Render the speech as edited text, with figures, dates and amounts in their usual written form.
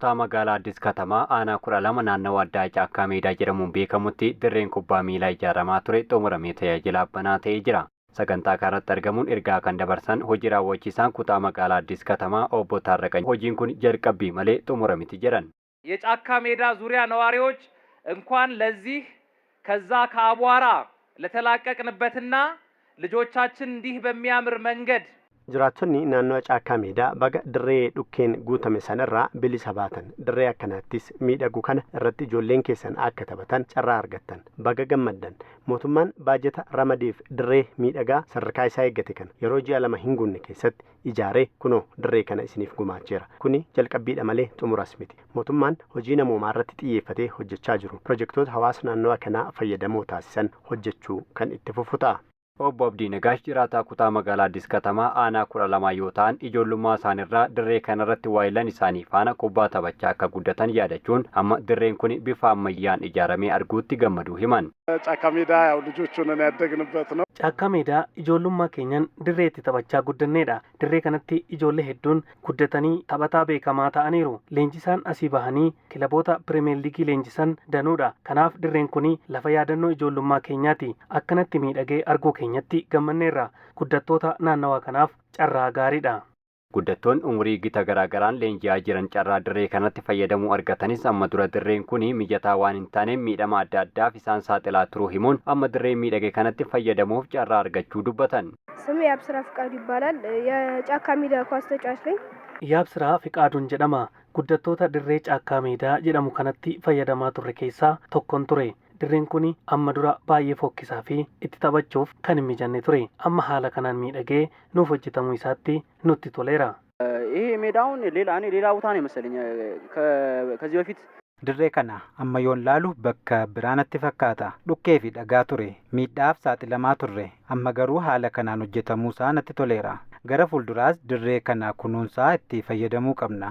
kutaa magaalaa Addis Katamaa aanaa 12 naannawaa addaa Caakkaa Meedaa jedhamuun beekamutti dirreen kubbaa miilaa ijaaramaa ture xumuramee tajaajila banaa ta'ee jira. Sagantaa kanatti argamuun ergaa kan dabarsan hojii raawwachiisaan kutaa magaalaa Addis Katamaa obbo Taarraqany hojiin kun jalqabbii malee xumuramiti jedhan. የጫካ ሜዳ ዙሪያ ነዋሪዎች እንኳን ለዚህ ከዛ ከአቧራ ለተላቀቅንበትና ልጆቻችን እንዲህ በሚያምር መንገድ Jiraattonni naannoo Caakkaa Meedaa baga dirree dhukkeen guutame sanarraa bilisa baatan dirree akkanaattis miidhagu kana irratti ijoolleen keessan akka taphatan carraa argattan baga gammaddan mootummaan baajata ramadeef dirree miidhagaa sadarkaa isaa eeggate kana yeroo ji'a 2 hin guunne keessatti ijaaree kunoo dirree kana isiniif gumaacheera kuni jalqabbiidha malee xumuras miti mootummaan hojii namoomaa irratti xiyyeeffatee hojjechaa jiru pirojektoota hawaasa naannoo kanaa fayyadamoo taasisan hojjechuu kan itti fufu ta'a. Obbo Abdii Nagaash jiraataa kutaa magaalaa Addis Katamaa aanaa 12 yoo ta'an ijoollummaa isaaniirraa dirree kanarratti waayillan isaanii faana kubbaa taphachaa akka guddatan yaadachuun amma dirreen kun bifa ammayyaan ijaaramee arguutti gammaduu himan. ጫካ ሜዳ ያው ልጆች ሆነን ያደግንበት ነው። ጫካ ሜዳ ijoollummaa keenyan dirree itti taphachaa guddanneedha. Dirree kanatti ijoollee hedduun guddatanii taphataa beekamaa ta'aniiru. Leenjisaan asii bahanii kilaboota pirimeer liigii leenjisan danuudha. Kanaaf dirreen kun lafa yaadannoo ijoollummaa keenyaati. Akkanatti miidhagee arguu keenyatti gammanneerra. Guddattoota naannawaa kanaaf carraa gaariidha. Guddattoonni umurii gita garaagaraan leenji'aa jiran carraa dirree kanatti fayyadamuu argatanis amma dura dirreen kun mijataa waan hin taaneef miidhama adda addaaf isaan saaxilaa turuu himuun amma dirree miidhage kanatti fayyadamuuf carraa argachuu dubbatan. ስሜ ያብስራ ፍቃዱ ይባላል። የጫካ ሜዳ ኳስ ተጫዋች ነኝ። ያብስራ ፍቃዱን jedhama. Guddattoota dirree Caakkaa Meedaa jedhamu kanatti fayyadamaa turre keessaa tokkon ture. Dirreen kun amma dura baay'ee fokkisaa fi itti taphachuuf kan hin mijanne ture. Amma haala kanaan miidhagee nuuf hojjetamuu isaatti nutti toleera. ይሄ ሜዳውን ሌላ ቦታ ነው መሰለኝ ከዚህ በፊት dirree kana amma yoon laalu bakka biraanatti fakkaata dhukkee fi dhagaa ture miidhaaf saaxilamaa turre amma garuu haala kanaan hojjetamuu isaa natti toleera gara fuulduraas dirree kana kunuunsaa itti fayyadamuu qabna.